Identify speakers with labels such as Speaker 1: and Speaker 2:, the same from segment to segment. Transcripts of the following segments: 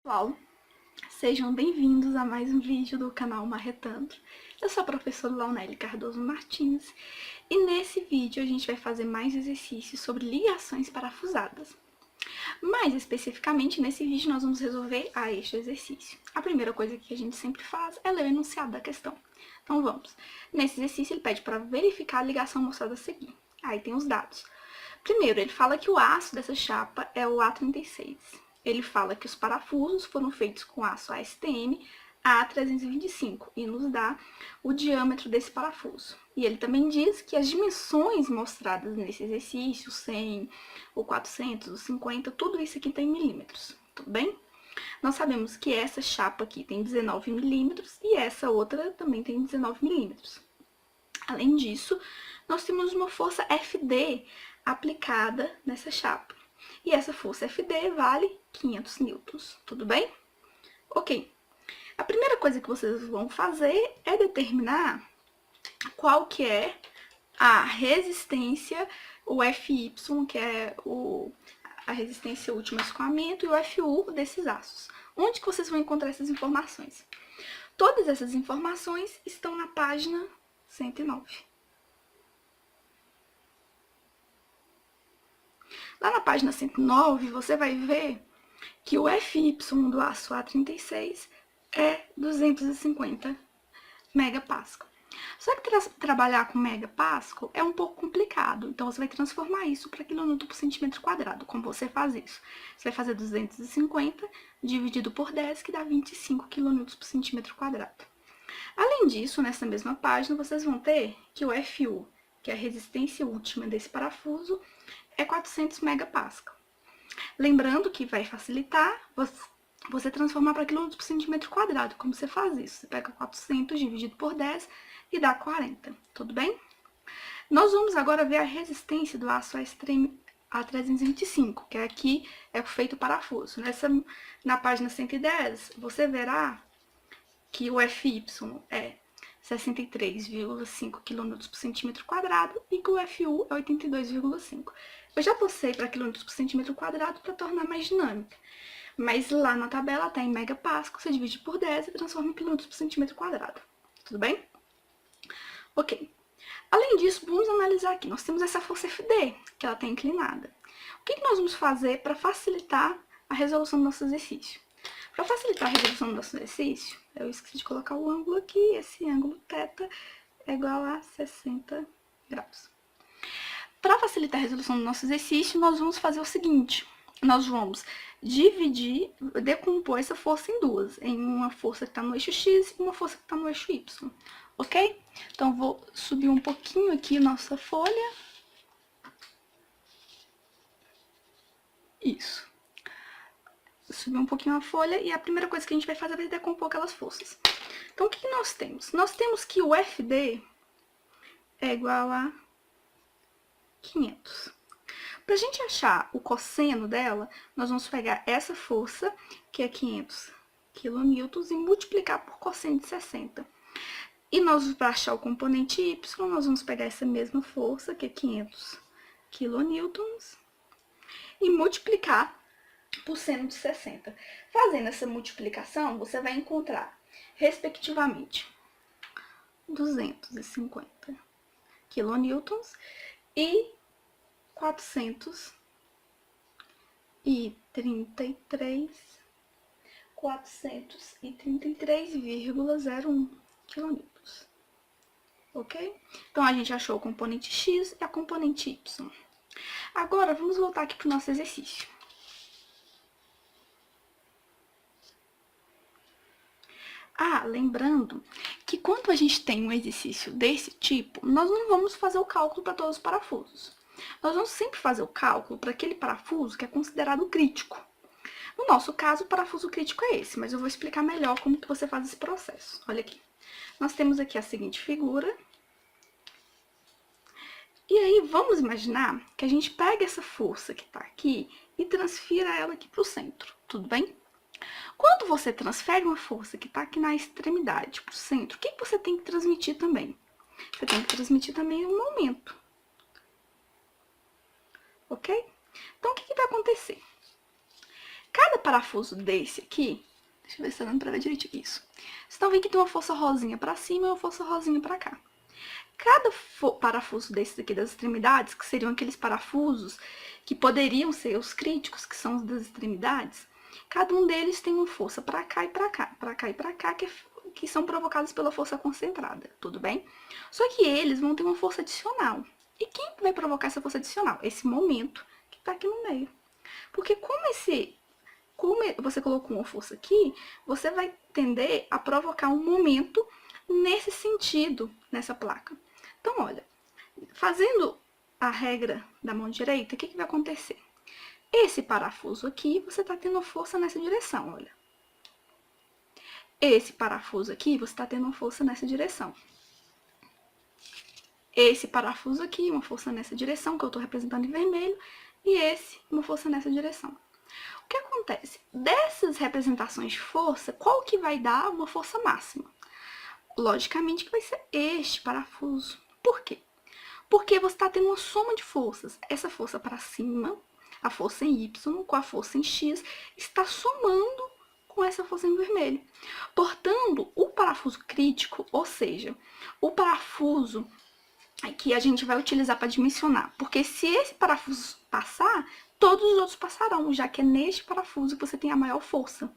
Speaker 1: Pessoal, sejam bem-vindos a mais um vídeo do canal Marretando. Eu sou a professora Launelli Cardoso Martins e nesse vídeo a gente vai fazer mais exercícios sobre ligações parafusadas. Mais especificamente, nesse vídeo nós vamos resolver este exercício. A primeira coisa que a gente sempre faz é ler o enunciado da questão. Então vamos. Nesse exercício ele pede para verificar a ligação mostrada a seguir. Aí tem os dados. Primeiro, ele fala que o aço dessa chapa é o A36. Ele fala que os parafusos foram feitos com aço ASTM A325 e nos dá o diâmetro desse parafuso. E ele também diz que as dimensões mostradas nesse exercício, 100, o 400, o 50, tudo isso aqui tem milímetros, tudo bem? Nós sabemos que essa chapa aqui tem 19 milímetros e essa outra também tem 19 milímetros. Além disso, nós temos uma força FD aplicada nessa chapa. E essa força FD vale 500 newtons, tudo bem? Ok. A primeira coisa que vocês vão fazer é determinar qual que é a resistência, o FY, que é a resistência última de escoamento, e o FU desses aços. Onde que vocês vão encontrar essas informações? Todas essas informações estão na página 109. Lá na página 109, você vai ver que o FY do aço A36 é 250 megapascal. Só que trabalhar com megapascal é um pouco complicado, então você vai transformar isso para quilonewton por centímetro quadrado. Como você faz isso? Você vai fazer 250 dividido por 10, que dá 25 quilonewtons por centímetro quadrado. Além disso, nessa mesma página, vocês vão ter que o FU, que é a resistência última desse parafuso, é 400 megapascal. Lembrando que vai facilitar você transformar para quilômetros por centímetro quadrado. Como você faz isso? Você pega 400 dividido por 10 e dá 40, tudo bem? Nós vamos agora ver a resistência do aço A325, que aqui é feito o parafuso. Na página 110, você verá que o FY é 63,5 kN por centímetro quadrado e que o FU é 82,5. Eu já postei para quilômetros por centímetro quadrado para tornar mais dinâmica, mas lá na tabela está em megapascal, você divide por 10 e transforma em quilômetros por centímetro quadrado. Tudo bem? Ok. Além disso, vamos analisar aqui. Nós temos essa força FD, que ela está inclinada. O que nós vamos fazer para facilitar a resolução do nosso exercício? Para facilitar a resolução do nosso exercício, eu esqueci de colocar o ângulo aqui, esse ângulo θ é igual a 60 graus. Para facilitar a resolução do nosso exercício, nós vamos fazer o seguinte, nós vamos decompor essa força em duas, em uma força que está no eixo X e uma força que está no eixo Y, ok? Então, vou subir um pouquinho aqui nossa folha. Isso. Subir um pouquinho a folha e a primeira coisa que a gente vai fazer é decompor aquelas forças. Então, o que nós temos? Nós temos que o FD é igual a 500. Para a gente achar o cosseno dela, nós vamos pegar essa força, que é 500 kN, e multiplicar por cosseno de 60. E nós, para achar o componente Y, nós vamos pegar essa mesma força, que é 500 kN, e multiplicar por seno de 60. Fazendo essa multiplicação, você vai encontrar, respectivamente, 250 kN e 433,01 kN. Ok? Então, a gente achou o componente X e a componente Y. Agora, vamos voltar aqui para o nosso exercício. Lembrando que quando a gente tem um exercício desse tipo, nós não vamos fazer o cálculo para todos os parafusos. Nós vamos sempre fazer o cálculo para aquele parafuso que é considerado crítico. No nosso caso, o parafuso crítico é esse, mas eu vou explicar melhor como que você faz esse processo. Olha aqui. Nós temos aqui a seguinte figura. E aí, vamos imaginar que a gente pega essa força que está aqui e transfira ela aqui para o centro, tudo bem? Quando você transfere uma força que está aqui na extremidade para o centro, o que você tem que transmitir também? Você tem que transmitir também um momento. Ok? Então, o que vai acontecer? cada parafuso desse aqui, deixa eu ver se tá dando pra ver direitinho isso. Vocês estão vendo que tem uma força rosinha pra cima e uma força rosinha pra cá. Cada parafuso desses aqui das extremidades, que seriam aqueles parafusos que poderiam ser os críticos, que são os das extremidades, cada um deles tem uma força pra cá e pra cá, pra cá e pra cá, que são provocados pela força concentrada, tudo bem? Só que eles vão ter uma força adicional. E quem vai provocar essa força adicional? Esse momento que tá aqui no meio. Porque como você colocou uma força aqui, você vai tender a provocar um momento nesse sentido, nessa placa. Então, olha, fazendo a regra da mão direita, o que vai acontecer? Esse parafuso aqui, você está tendo força nessa direção, olha. Esse parafuso aqui, você está tendo uma força nessa direção. Esse parafuso aqui, uma força nessa direção, que eu estou representando em vermelho, e esse, uma força nessa direção. O que acontece? Dessas representações de força, qual que vai dar uma força máxima? Logicamente que vai ser este parafuso. Por quê? Porque você está tendo uma soma de forças. Essa força para cima, a força em Y, com a força em X, está somando com essa força em vermelho. Portanto, o parafuso crítico, ou seja, o parafuso que a gente vai utilizar para dimensionar. Porque se esse parafuso passar, todos os outros passarão, já que é neste parafuso que você tem a maior força.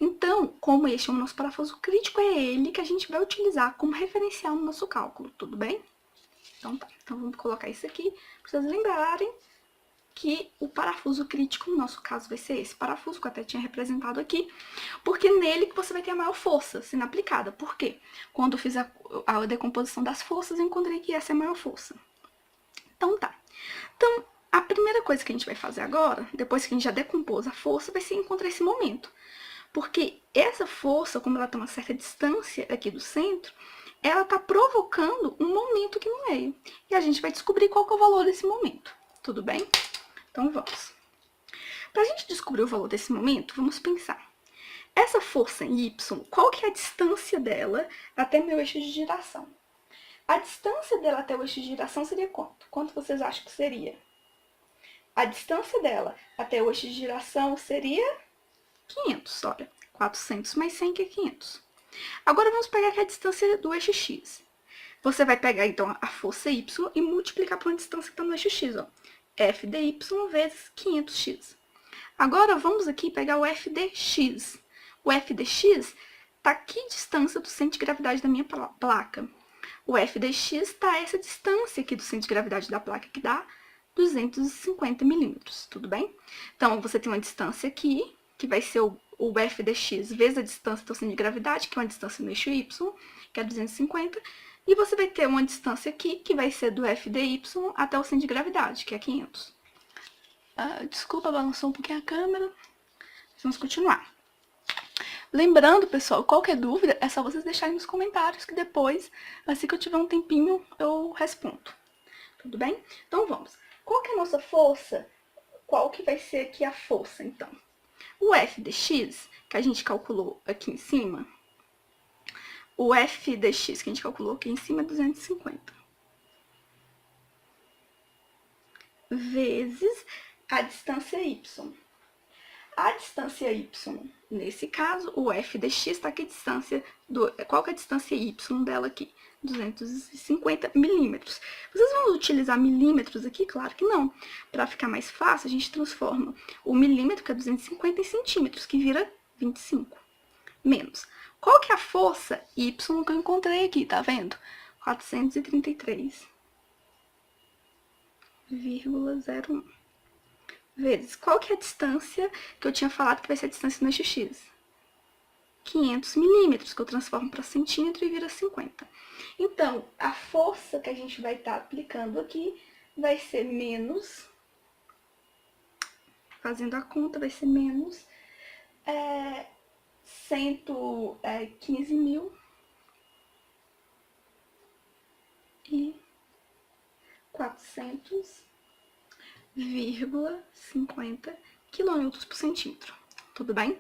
Speaker 1: Então, como este é o nosso parafuso crítico, é ele que a gente vai utilizar como referencial no nosso cálculo, tudo bem? Então tá, então vamos colocar isso aqui, para vocês lembrarem que o parafuso crítico, no nosso caso, vai ser esse parafuso que eu até tinha representado aqui, porque é nele que você vai ter a maior força sendo aplicada. Por quê? Quando eu fiz a decomposição das forças, eu encontrei que essa é a maior força. Então tá. Então, a primeira coisa que a gente vai fazer agora, depois que a gente já decompôs a força, vai ser encontrar esse momento. Porque essa força, como ela está a uma certa distância aqui do centro, ela está provocando um momento aqui no meio. E a gente vai descobrir qual que é o valor desse momento. Tudo bem? Então vamos. Para a gente descobrir o valor desse momento, vamos pensar. Essa força em Y, qual que é a distância dela até meu eixo de giração? A distância dela até o eixo de giração seria quanto? Quanto vocês acham que seria? A distância dela até o eixo de giração seria 500, olha, 400 mais 100 que é 500. Agora vamos pegar aqui a distância do eixo X. Você vai pegar, então, a força Y e multiplicar por uma distância que está no eixo X, ó. F de Y vezes 500x. Agora vamos aqui pegar o F de X. O F de X está aqui distância do centro de gravidade da minha placa. O F de X está essa distância aqui do centro de gravidade da placa, que dá 250 milímetros, tudo bem? Então, você tem uma distância aqui, que vai ser o F de X vezes a distância do centro de gravidade, que é uma distância no eixo Y, que é 250, e você vai ter uma distância aqui, que vai ser do F de Y até o centro de gravidade, que é 500. Desculpa, balançou um pouquinho a câmera. Vamos continuar. Lembrando, pessoal, qualquer dúvida, é só vocês deixarem nos comentários, que depois, assim que eu tiver um tempinho, eu respondo. Tudo bem? Então, vamos. Qual que é a nossa força? Qual que vai ser aqui a força, então? O F de X, que a gente calculou aqui em cima, o F de X que a gente calculou aqui em cima é 250. Vezes a distância Y. A distância Y, nesse caso, o F de X está aqui a distância qual que é a distância Y dela aqui? 250 milímetros. Vocês vão utilizar milímetros aqui? Claro que não. Para ficar mais fácil, a gente transforma o milímetro, que é 250, em centímetros, que vira 25. Menos. Qual que é a força Y que eu encontrei aqui, tá vendo? 433,01. Vezes. Qual que é a distância que eu tinha falado que vai ser a distância no eixo X? 500 milímetros, que eu transformo para centímetro e vira 50. Então, a força que a gente vai estar aplicando aqui vai ser menos, fazendo a conta, vai ser menos 115 mil e 400,50 quilômetros por centímetro. Tudo bem?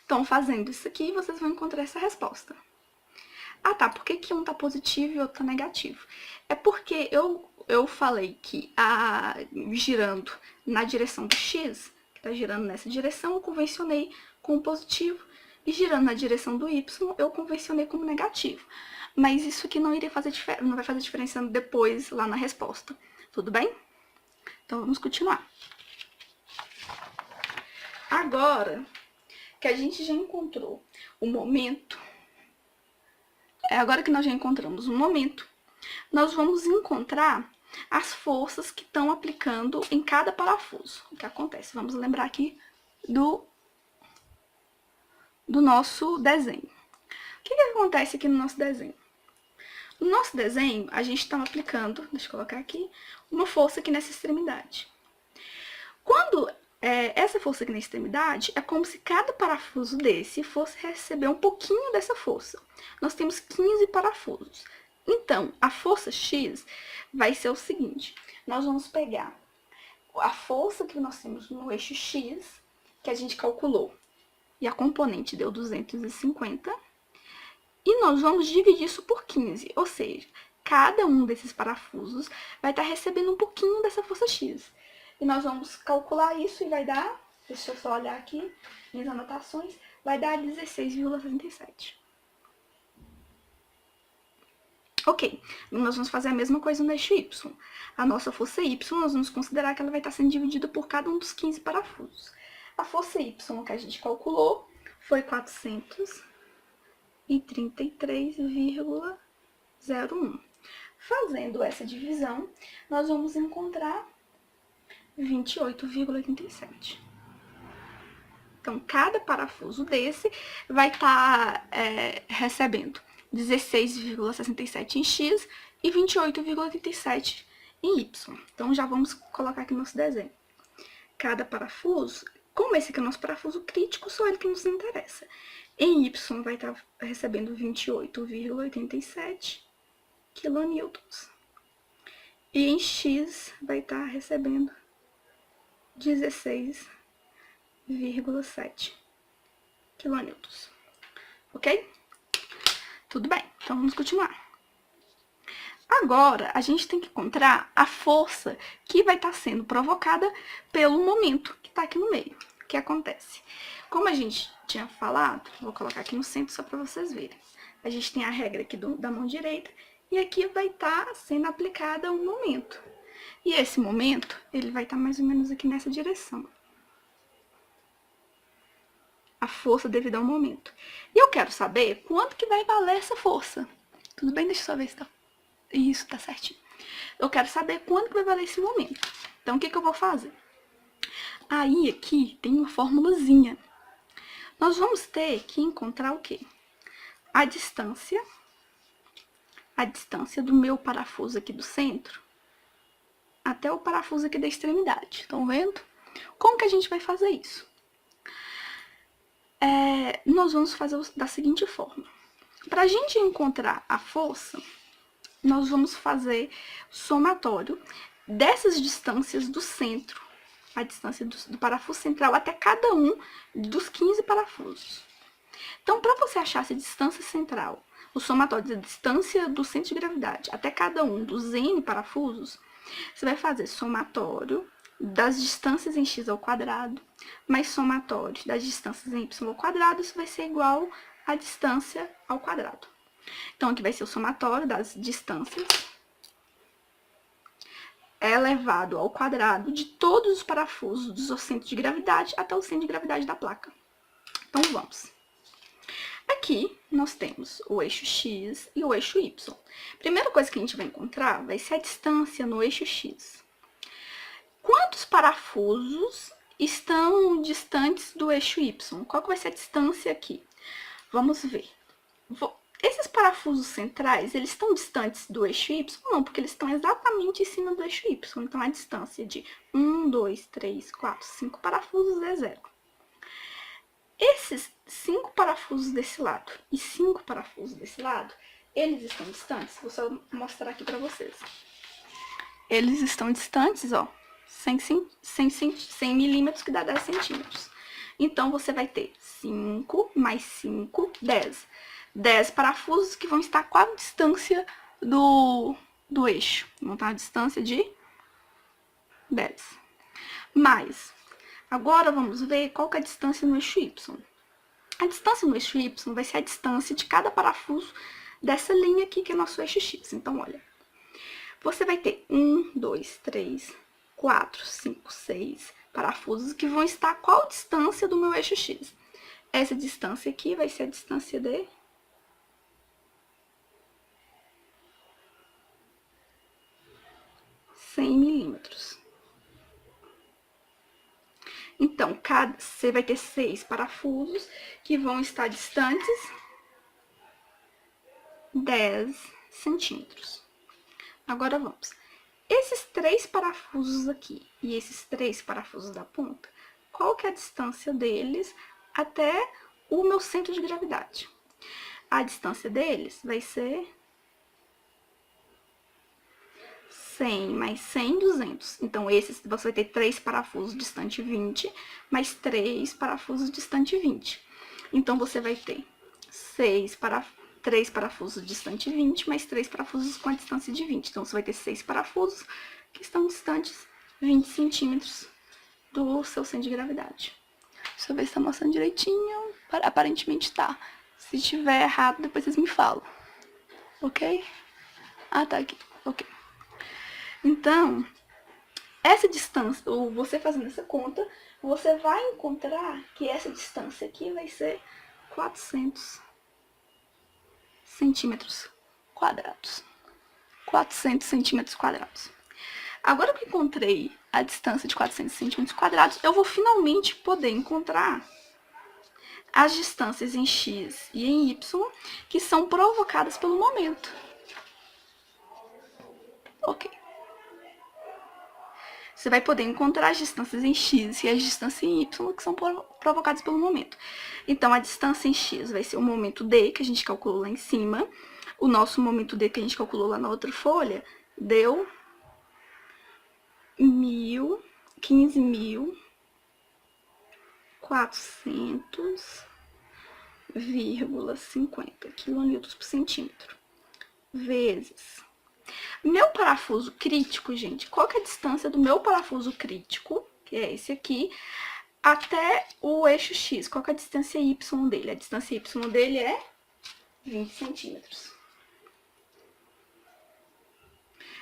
Speaker 1: Então, fazendo isso aqui, vocês vão encontrar essa resposta. Ah, tá, por que um tá positivo e outro tá negativo? É porque eu falei que girando na direção do X, está girando nessa direção, eu convencionei com positivo. E girando na direção do Y, eu convencionei como negativo. Mas isso aqui não iria fazer diferença, não vai fazer diferença depois lá na resposta. Tudo bem? Então vamos continuar. Agora que a gente já encontrou o momento, agora que nós já encontramos o momento, nós vamos encontrar as forças que estão aplicando em cada parafuso. O que acontece? Vamos lembrar aqui do nosso desenho. O que acontece aqui no nosso desenho? No nosso desenho, a gente está aplicando, deixa eu colocar aqui, uma força aqui nessa extremidade. Quando essa força aqui na extremidade, é como se cada parafuso desse fosse receber um pouquinho dessa força. Nós temos 15 parafusos. Então, a força X vai ser o seguinte, nós vamos pegar a força que nós temos no eixo X, que a gente calculou, e a componente deu 250, e nós vamos dividir isso por 15, ou seja, cada um desses parafusos vai estar recebendo um pouquinho dessa força X. E nós vamos calcular isso e vai dar, deixa eu só olhar aqui, minhas anotações, vai dar 16,67. Ok, nós vamos fazer a mesma coisa no eixo Y. A nossa força Y, nós vamos considerar que ela vai estar sendo dividida por cada um dos 15 parafusos. A força Y que a gente calculou foi 433,01. Fazendo essa divisão, nós vamos encontrar 28,87. Então, cada parafuso desse vai estar recebendo 16,67 em X e 28,87 em Y. Então, já vamos colocar aqui no nosso desenho. Cada parafuso, como esse aqui é o nosso parafuso crítico, só ele que nos interessa. Em Y vai estar recebendo 28,87 quilonewtons. E em X vai estar recebendo 16,7 quilonewtons. Ok? Tudo bem, então vamos continuar. Agora, a gente tem que encontrar a força que vai estar sendo provocada pelo momento que está aqui no meio. O que acontece? Como a gente tinha falado, vou colocar aqui no centro só para vocês verem. A gente tem a regra aqui da mão direita e aqui vai estar sendo aplicada um momento. E esse momento, ele vai estar mais ou menos aqui nessa direção. A força devido ao momento. E eu quero saber quanto que vai valer essa força. Tudo bem? Deixa eu só ver se tá... Isso, tá certinho. Eu quero saber quanto que vai valer esse momento. Então, o que que eu vou fazer? Aí, aqui, tem uma formulazinha. Nós vamos ter que encontrar o quê? A distância do meu parafuso aqui do centro até o parafuso aqui da extremidade. Estão vendo? Como que a gente vai fazer isso? Nós vamos fazer da seguinte forma. Para a gente encontrar a força, nós vamos fazer somatório dessas distâncias do centro, a distância do parafuso central até cada um dos 15 parafusos. Então, para você achar essa distância central, o somatório da distância do centro de gravidade até cada um dos N parafusos, você vai fazer somatório das distâncias em x ao quadrado, mais somatório das distâncias em y ao quadrado, isso vai ser igual à distância ao quadrado. Então, aqui vai ser o somatório das distâncias elevado ao quadrado de todos os parafusos do centro de gravidade até o centro de gravidade da placa. Então, vamos. Aqui, nós temos o eixo X e o eixo Y. Primeira coisa que a gente vai encontrar vai ser a distância no eixo X. Quantos parafusos estão distantes do eixo Y? Qual que vai ser a distância aqui? Vamos ver. Esses parafusos centrais, eles estão distantes do eixo Y? Não, porque eles estão exatamente em cima do eixo Y. Então, a distância de 1, 2, 3, 4, 5 parafusos é 0. Esses 5 parafusos desse lado e 5 parafusos desse lado, eles estão distantes? Vou só mostrar aqui para vocês. Eles estão distantes, ó, 100 milímetros, que dá 10 centímetros. Então, você vai ter 5 mais 5, 10. 10 parafusos que vão estar com a distância do eixo. Vão estar a distância de 10. Mais Agora vamos ver qual que é a distância no eixo Y. A distância no eixo Y vai ser a distância de cada parafuso dessa linha aqui, que é nosso eixo X. Então, olha, você vai ter 1, 2, 3, 4, 5, 6 parafusos que vão estar qual distância do meu eixo X? Essa distância aqui vai ser a distância de 100 milímetros. Então, você vai ter 6 parafusos que vão estar distantes 10 centímetros. Agora vamos. Esses 3 parafusos aqui e esses 3 parafusos da ponta, qual que é a distância deles até o meu centro de gravidade? A distância deles vai ser 100 mais 100, 200. Então, esses você vai ter 3 parafusos distante 20, mais 3 parafusos distante 20. Então, você vai ter 3 parafusos distante 20, mais 3 parafusos com a distância de 20. Então, você vai ter 6 parafusos que estão distantes 20 centímetros do seu centro de gravidade. Deixa eu ver se tá mostrando direitinho. Aparentemente tá. Se tiver errado, depois vocês me falam. Ok? Ah, tá aqui. Ok. Então, essa distância, ou você fazendo essa conta, você vai encontrar que essa distância aqui vai ser 400 centímetros quadrados. 400 centímetros quadrados. Agora que eu encontrei a distância de 400 centímetros quadrados, eu vou finalmente poder encontrar as distâncias em X e em Y que são provocadas pelo momento. Ok. Você vai poder encontrar as distâncias em X e as distâncias em Y que são provocadas pelo momento. Então, a distância em X vai ser o momento D, que a gente calculou lá em cima. O nosso momento D, que a gente calculou lá na outra folha, deu 15.400,50 quilonewtons por centímetro, vezes meu parafuso crítico, gente. Qual que é a distância do meu parafuso crítico, que é esse aqui, até o eixo X? Qual que é a distância Y dele? A distância Y dele é 20 centímetros.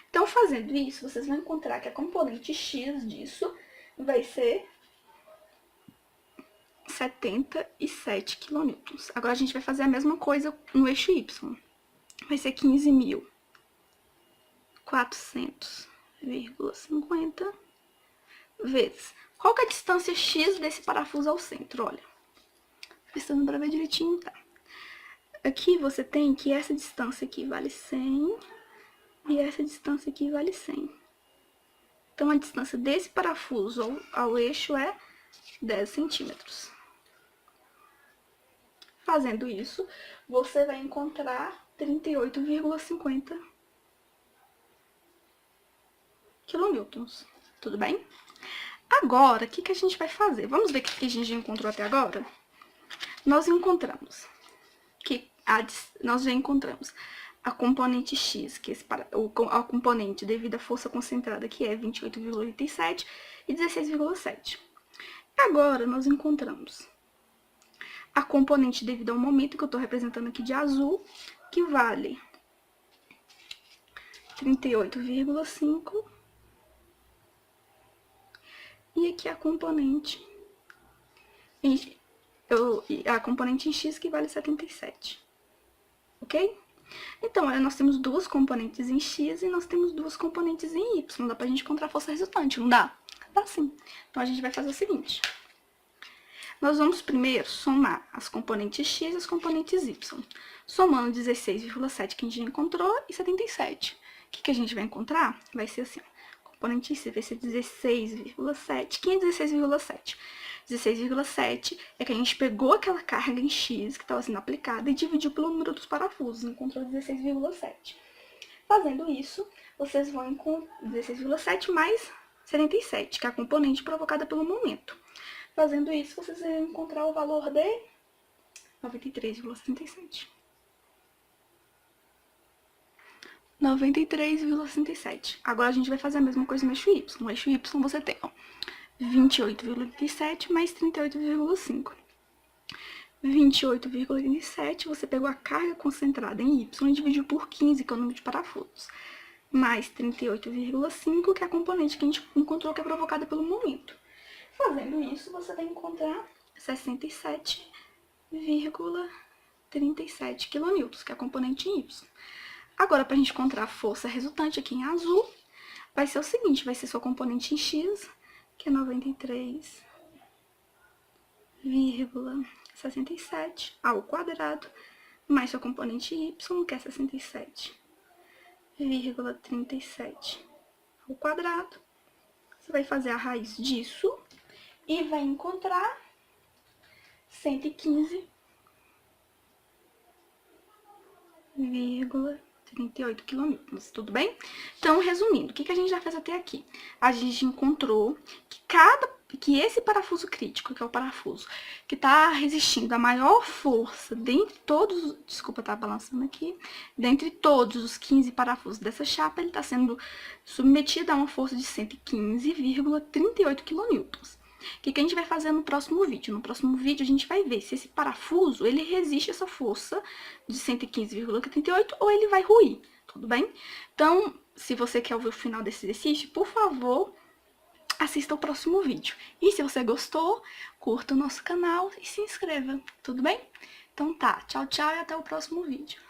Speaker 1: Então, fazendo isso, vocês vão encontrar que a componente X disso vai ser 77 quilonewtons. Agora, a gente vai fazer a mesma coisa no eixo Y. Vai ser 15.400,50 vezes. Qual que é a distância X desse parafuso ao centro? Olha, pensando para ver direitinho, tá? Aqui você tem que essa distância aqui vale 100 e essa distância aqui vale 100. Então, a distância desse parafuso ao eixo é 10 centímetros. Fazendo isso, você vai encontrar 38,50 quilonewtons. Tudo bem? Agora, o que a gente vai fazer? Vamos ver o que a gente já encontrou até agora? Nós já encontramos a componente X, que a componente devido à força concentrada, que é 28,87 e 16,7. Agora, nós encontramos a componente devido ao momento, que eu estou representando aqui de azul, que vale 38,5. E aqui a componente em X, que vale 77. Ok? Então, olha, nós temos duas componentes em X e nós temos duas componentes em Y. Dá pra gente encontrar a força resultante, não dá? Dá sim. Então, a gente vai fazer o seguinte. Nós vamos primeiro somar as componentes X e as componentes Y. Somando 16,7 que a gente já encontrou e 77. O que a gente vai encontrar? Vai ser assim, ó. Componente X vai ser 16,7. Quem é 16,7? 16,7 é que a gente pegou aquela carga em X que estava sendo aplicada e dividiu pelo número dos parafusos, e encontrou 16,7. Fazendo isso, vocês vão encontrar 16,7 mais 77, que é a componente provocada pelo momento. Fazendo isso, vocês vão encontrar o valor de 93,67. 93,67. Agora, a gente vai fazer a mesma coisa no eixo Y. No eixo Y, você tem, ó, 28,37 mais 38,5. 28,7, você pegou a carga concentrada em Y e dividiu por 15, que é o número de parafusos, mais 38,5, que é a componente que a gente encontrou que é provocada pelo momento. Fazendo isso, você vai encontrar 67,37 kN, que é a componente em Y. Agora, para a gente encontrar a força resultante aqui em azul, vai ser o seguinte, vai ser sua componente em X, que é 93,67 ao quadrado, mais sua componente y, que é 67,37 ao quadrado. Você vai fazer a raiz disso e vai encontrar 115,38 kN, tudo bem? Então, resumindo, o que a gente já fez até aqui? A gente encontrou que esse parafuso crítico, que é o parafuso que está resistindo a maior força dentre todos, desculpa, tá balançando aqui, dentre todos os 15 parafusos dessa chapa, ele está sendo submetido a uma força de 115,38 kN. O que a gente vai fazer no próximo vídeo? No próximo vídeo a gente vai ver se esse parafuso ele resiste a essa força de 115,38 ou ele vai ruir, tudo bem? Então, se você quer ouvir o final desse exercício, por favor, assista o próximo vídeo. E se você gostou, curta o nosso canal e se inscreva, tudo bem? Então tá, tchau, tchau e até o próximo vídeo.